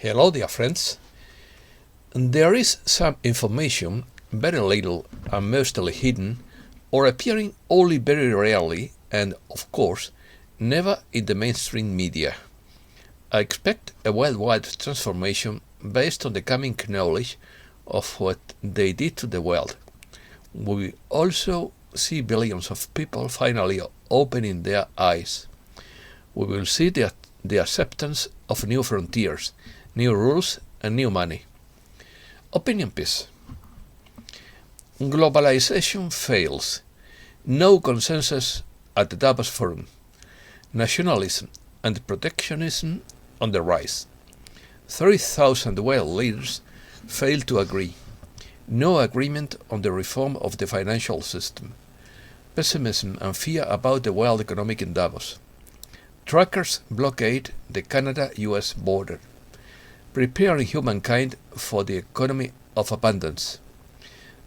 Hello, dear friends. There is some information, very little and mostly hidden, or appearing only very rarely, and of course, never in the mainstream media. I expect a worldwide transformation based on the coming knowledge of what they did to the world. We also see billions of people finally opening their eyes. We will see the acceptance of new frontiers, new rules, and new money. Opinion piece. Globalization fails. No consensus at the Davos Forum. Nationalism and protectionism on the rise. 30,000 world leaders failed to agree. No agreement on the reform of the financial system. Pessimism and fear about the world economic in Davos. Truckers blockade the Canada-US border. Preparing humankind for the economy of abundance.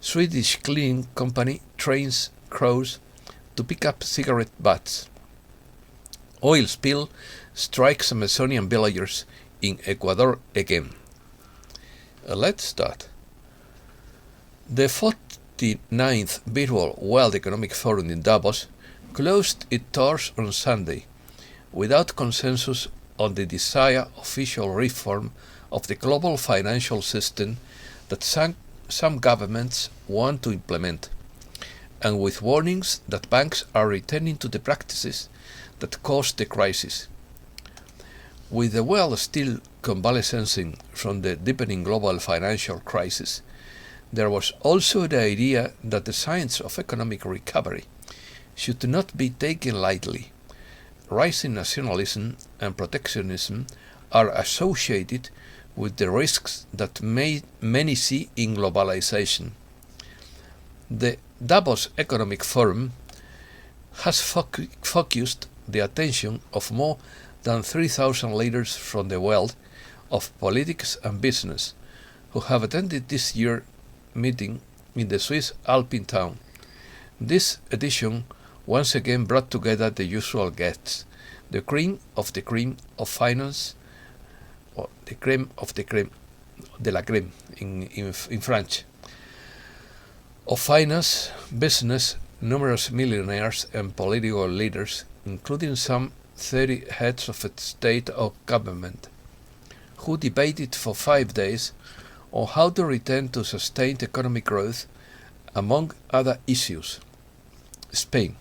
Swedish cleaning company trains crows to pick up cigarette butts. Oil spill strikes Amazonian villagers in Ecuador again. Let's start. The 49th Virtual World Economic Forum in Davos closed its doors on Sunday without consensus on the desired official reform of the global financial system that some governments want to implement, and with warnings that banks are returning to the practices that caused the crisis. With the world still convalescing from the deepening global financial crisis, there was also the idea that the science of economic recovery should not be taken lightly. Rising nationalism and protectionism are associated with the risks that many see in globalization. The Davos Economic Forum has focused the attention of more than 3,000 leaders from the world of politics and business who have attended this year's meeting in the Swiss Alpine town. This edition once again brought together the usual guests, the cream of finance, or the crème of the crème, de la crème in French, of finance, business, numerous millionaires and political leaders, including some 30 heads of state or government, who debated for 5 days on how to return to sustained economic growth, among other issues. Spain.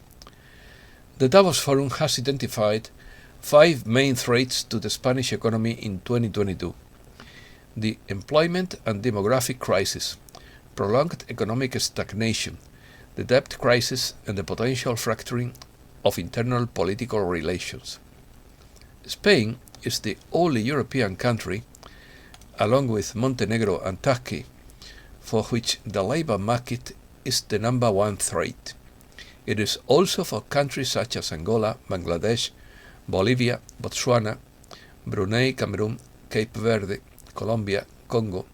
The Davos Forum has identified 5 main threats to the Spanish economy in 2022. The employment and demographic crisis, prolonged economic stagnation, the debt crisis, and the potential fracturing of internal political relations. Spain is the only European country, along with Montenegro and Turkey, for which the labor market is the number one threat. It is also for countries such as Angola, Bangladesh, Bolivia, Botswana, Brunei, Cameroon, Cape Verde, Colombia, Congo,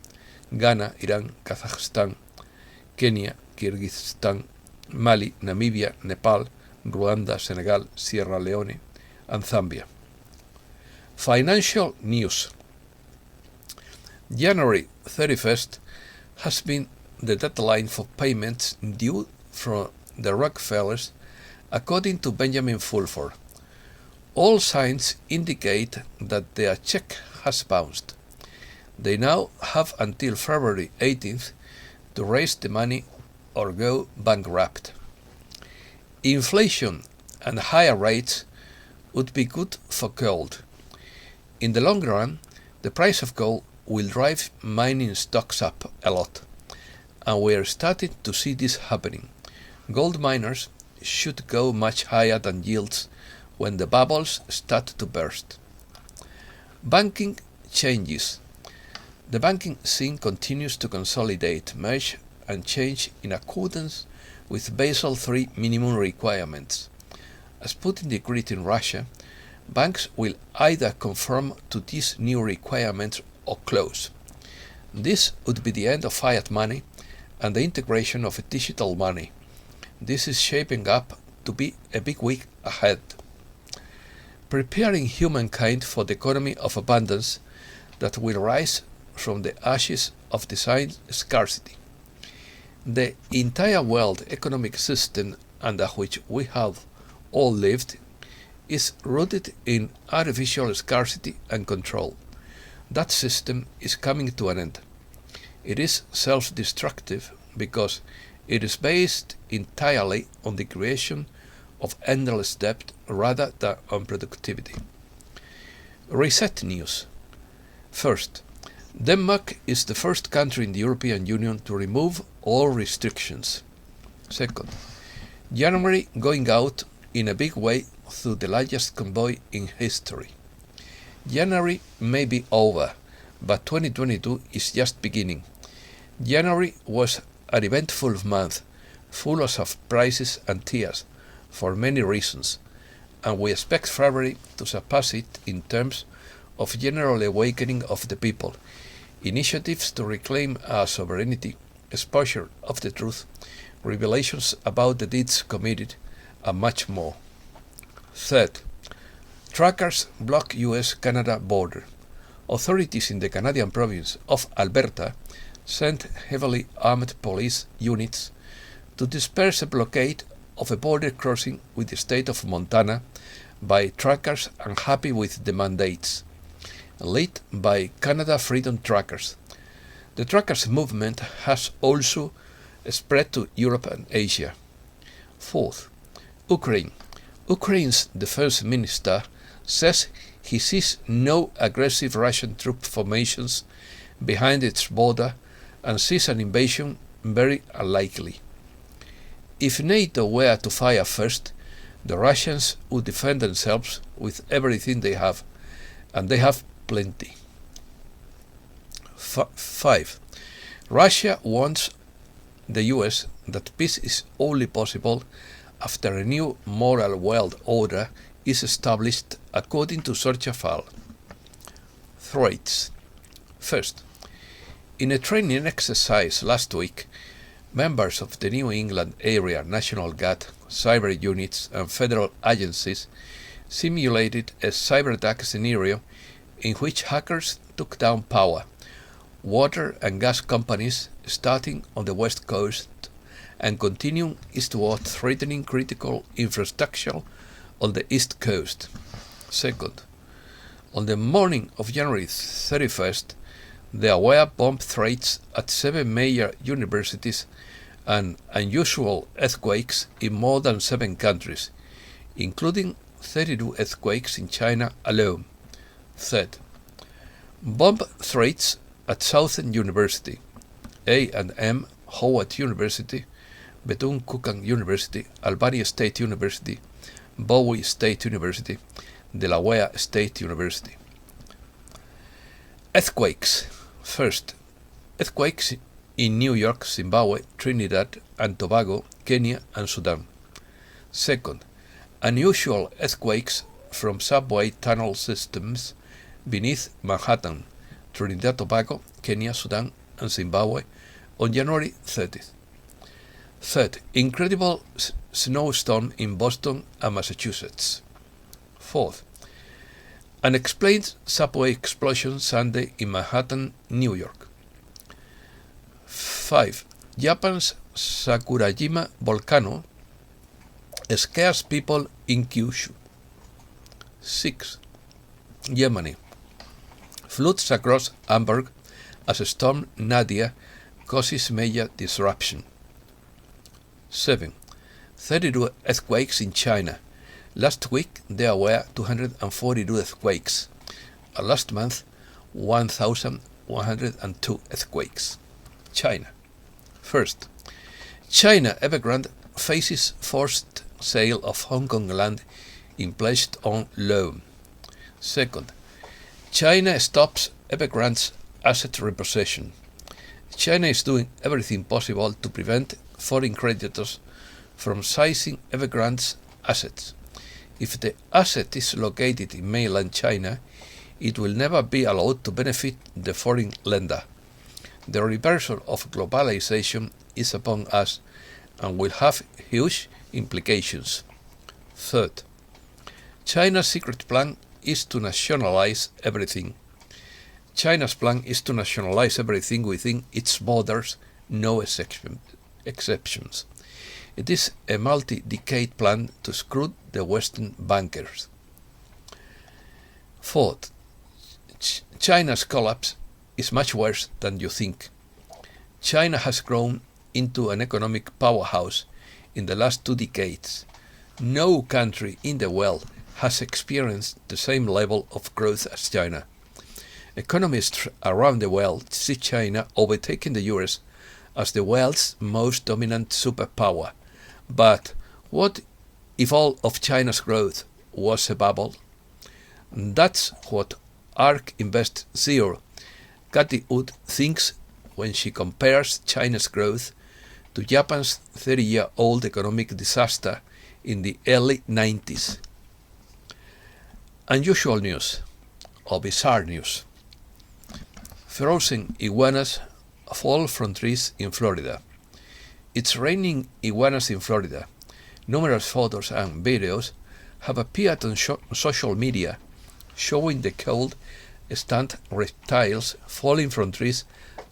Ghana, Iran, Kazakhstan, Kenya, Kyrgyzstan, Mali, Namibia, Nepal, Rwanda, Senegal, Sierra Leone, and Zambia. Financial news. January 31st has been the deadline for payments due from the Rockefellers, according to Benjamin Fulford. All signs indicate that their check has bounced. They now have until February 18th to raise the money or go bankrupt. Inflation and higher rates would be good for gold. In the long run, the price of gold will drive mining stocks up a lot, and we are starting to see this happening. Gold miners should go much higher than yields when the bubbles start to burst. Banking changes. The banking scene continues to consolidate, merge, and change in accordance with Basel III minimum requirements. As Putin decreed in Russia, banks will either conform to these new requirements or close. This would be the end of fiat money and the integration of digital money. This is shaping up to be a big week ahead. Preparing humankind for the economy of abundance that will rise from the ashes of design scarcity. The entire world economic system under which we have all lived is rooted in artificial scarcity and control. That system is coming to an end. It is self-destructive because it is based entirely on the creation of endless debt rather than on productivity. Reset news. First, Denmark is the first country in the European Union to remove all restrictions. Second, January going out in a big way through the largest convoy in history. January may be over, but 2022 is just beginning. January was an eventful month, full of surprises and tears, for many reasons, and we expect February to surpass it in terms of general awakening of the people, initiatives to reclaim our sovereignty, exposure of the truth, revelations about the deeds committed, and much more. Third, truckers block US-Canada border. Authorities in the Canadian province of Alberta sent heavily armed police units to disperse a blockade of a border crossing with the state of Montana by truckers unhappy with the mandates, led by Canada Freedom Truckers. The truckers' movement has also spread to Europe and Asia. Fourth, Ukraine. Ukraine's defense minister says he sees no aggressive Russian troop formations behind its border and sees an invasion very unlikely. If NATO were to fire first, the Russians would defend themselves with everything they have, and they have plenty. 5. Russia warns the US that peace is only possible after a new moral world order is established according to such a fall. Threats. First, in a training exercise last week, members of the New England Area National Guard, cyber units, and federal agencies simulated a cyber attack scenario in which hackers took down power, water and gas companies starting on the west coast and continuing eastward, threatening critical infrastructure on the east coast. Second, on the morning of January 31st, there were bomb threats at 7 major universities and unusual earthquakes in more than 7 countries, including 32 earthquakes in China alone. Third, bomb threats at Southern University, A&M, Howard University, Bethune-Cookman University, Albany State University, Bowie State University, Delaware State University. Earthquakes. First, earthquakes in New York, Zimbabwe, Trinidad and Tobago, Kenya and Sudan. Second, unusual earthquakes from subway tunnel systems beneath Manhattan, Trinidad, Tobago, Kenya, Sudan and Zimbabwe on January 30th. Third, incredible snowstorm in Boston and Massachusetts. Fourth, unexplained subway explosion Sunday in Manhattan, New York. 5. Japan's Sakurajima volcano scares people in Kyushu. 6. Germany. Floods across Hamburg as Storm Nadia causes major disruption. 7. 32 earthquakes in China. Last week there were 242 earthquakes. Last month, 1,102 earthquakes. China. First, China Evergrande faces forced sale of Hong Kong land pledged on loan. Second, China stops Evergrande's asset repossession. China is doing everything possible to prevent foreign creditors from seizing Evergrande's assets. If the asset is located in mainland China, it will never be allowed to benefit the foreign lender. The reversal of globalization is upon us and will have huge implications. Third, China's secret plan is to nationalize everything. China's plan is to nationalize everything within its borders, no exceptions. It is a multi-decade plan to screw the Western bankers. Fourth, China's collapse is much worse than you think. China has grown into an economic powerhouse in the last 2 decades. No country in the world has experienced the same level of growth as China. Economists around the world see China overtaking the US as the world's most dominant superpower. But what if all of China's growth was a bubble? That's what ARK Invest CEO Cathy Wood thinks when she compares China's growth to Japan's 30-year-old economic disaster in the early 90s. Unusual news, or bizarre news. Frozen iguanas fall from trees in Florida. It's raining iguanas in Florida. Numerous photos and videos have appeared on social media showing the cold, stunned reptiles falling from trees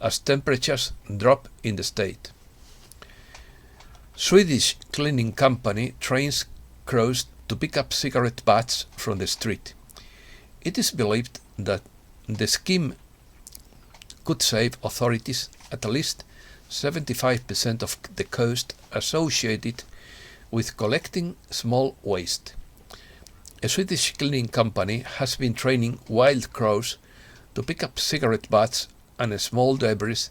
as temperatures drop in the state. Swedish cleaning company trains crows to pick up cigarette butts from the street. It is believed that the scheme could save authorities at least 75% of the cost associated with collecting small waste. A Swedish cleaning company has been training wild crows to pick up cigarette butts and small debris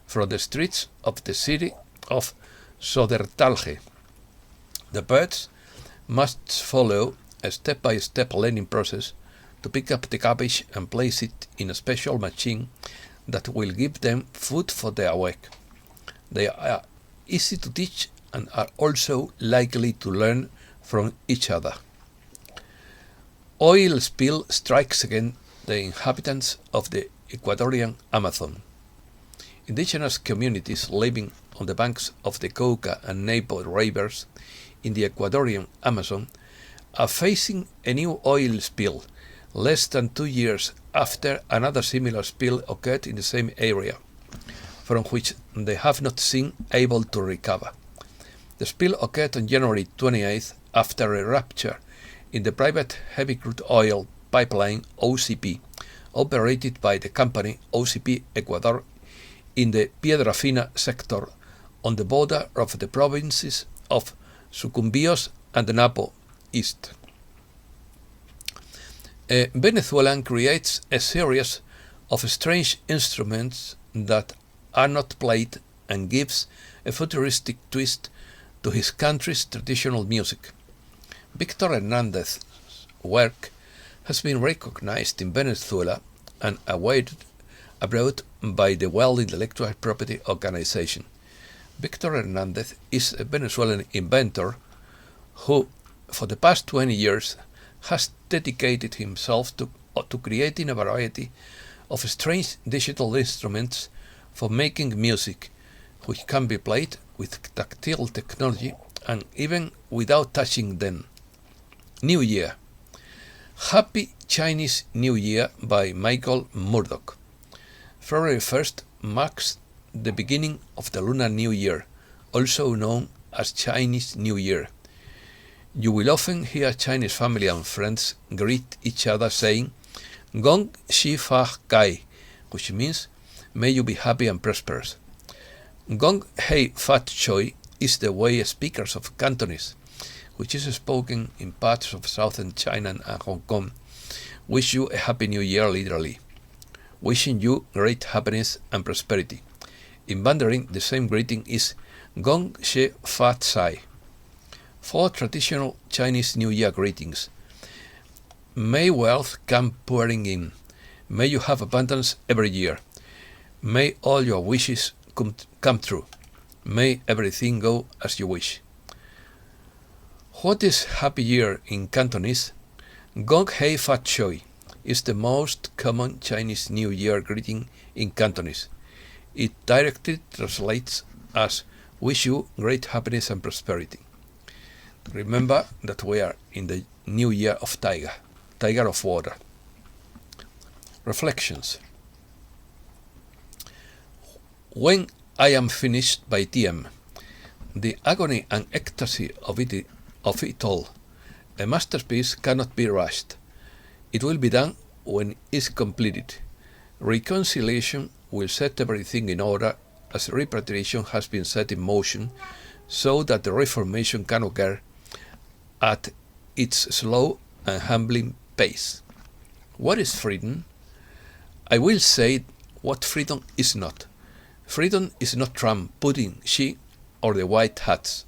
from the streets of the city of Södertälje. The birds must follow a step-by-step learning process to pick up the garbage and place it in a special machine that will give them food for their work. They are easy to teach and are also likely to learn from each other. Oil spill strikes again the inhabitants of the Ecuadorian Amazon. Indigenous communities living on the banks of the Cauca and Napo rivers in the Ecuadorian Amazon are facing a new oil spill less than 2 years after another similar spill occurred in the same area, from which they have not been able to recover. The spill occurred on January 28th after a rupture in the private heavy crude oil pipeline OCP, operated by the company OCP Ecuador in the Piedra Fina sector on the border of the provinces of Sucumbíos and Napo East. A Venezuelan creates a series of strange instruments that are not played and gives a futuristic twist to his country's traditional music. Victor Hernandez's work has been recognized in Venezuela and awarded abroad by the World Intellectual Property Organization. Victor Hernandez is a Venezuelan inventor who, for the past 20 years, has dedicated himself to creating a variety of strange digital instruments for making music, which can be played with tactile technology and even without touching them. New Year. Happy Chinese New Year by Michael Murdoch. February 1st marks the beginning of the Lunar New Year, also known as Chinese New Year. You will often hear Chinese family and friends greet each other saying, Gong Xi Fa Kai, which means, may you be happy and prosperous. Gong Hei Fat Choi is the way speakers of Cantonese, which is spoken in parts of southern China and Hong Kong, wish you a happy new year literally, wishing you great happiness and prosperity. In Mandarin, the same greeting is Gong Xie Fa Cai. 4 traditional Chinese New Year greetings. May wealth come pouring in. May you have abundance every year. May all your wishes come true. May everything go as you wish. What is Happy Year in Cantonese? Gong Hei Fat Choi is the most common Chinese New Year greeting in Cantonese. It directly translates as wish you great happiness and prosperity. Remember that we are in the new year of Tiger of Water. Reflections. When I am finished by TM, the agony and ecstasy of it all, a masterpiece cannot be rushed. It will be done when it's completed. Reconciliation will set everything in order as repatriation has been set in motion so that the reformation can occur at its slow and humbling pace. What is freedom? I will say what freedom is not. Freedom is not Trump putting she or the white hats.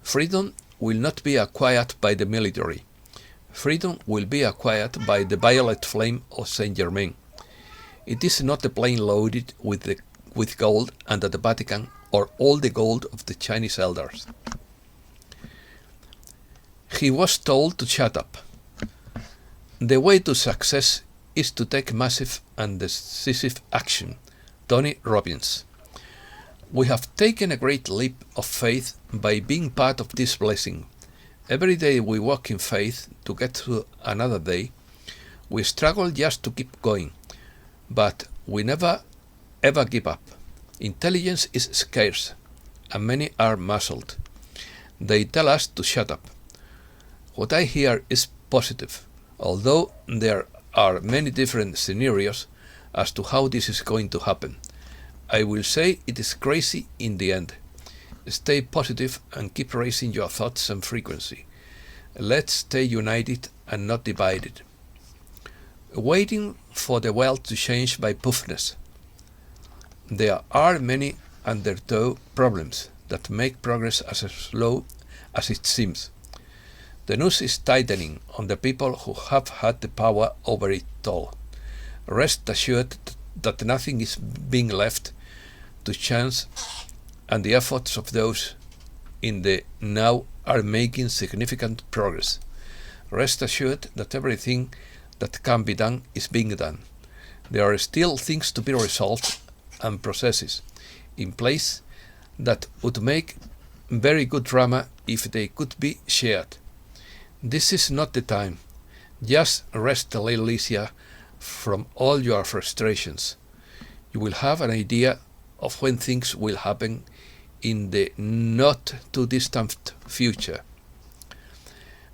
Freedom will not be acquired by the military. Freedom will be acquired by the violet flame of Saint Germain. It is not a plane loaded with gold under the Vatican or all the gold of the Chinese elders. He was told to shut up. The way to success is to take massive and decisive action. Tony Robbins. We have taken a great leap of faith by being part of this blessing. Every day we walk in faith to get through another day. We struggle just to keep going, but we never ever give up. Intelligence is scarce, and many are muzzled. They tell us to shut up. What I hear is positive, although there are many different scenarios as to how this is going to happen. I will say it is crazy in the end. Stay positive and keep raising your thoughts and frequency. Let's stay united and not divided. Waiting for the world to change by puffness. There are many undertow problems that make progress as slow as it seems. The noose is tightening on the people who have had the power over it all. Rest assured that nothing is being left to chance, and the efforts of those in the now are making significant progress. Rest assured that everything that can be done is being done. There are still things to be resolved and processes in place that would make very good drama if they could be shared. This is not the time. Just rest a little easier from all your frustrations. You will have an idea of when things will happen in the not too distant future.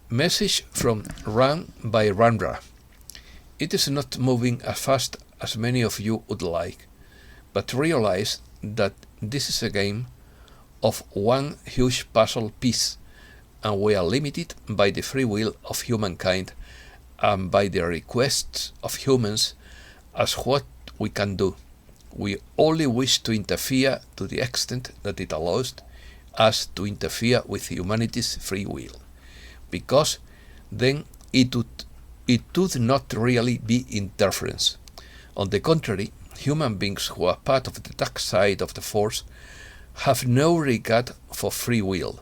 Message from Run by Randra. It is not moving as fast as many of you would like, but realize that this is a game of one huge puzzle piece, and we are limited by the free will of humankind and by the requests of humans as what we can do. We only wish to interfere to the extent that it allows us to interfere with humanity's free will, because then it would not really be interference. On the contrary, human beings who are part of the dark side of the force have no regard for free will.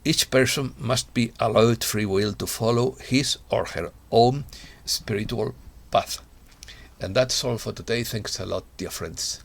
Each person must be allowed free will to follow his or her own spiritual path. And that's all for today. Thanks a lot, dear friends.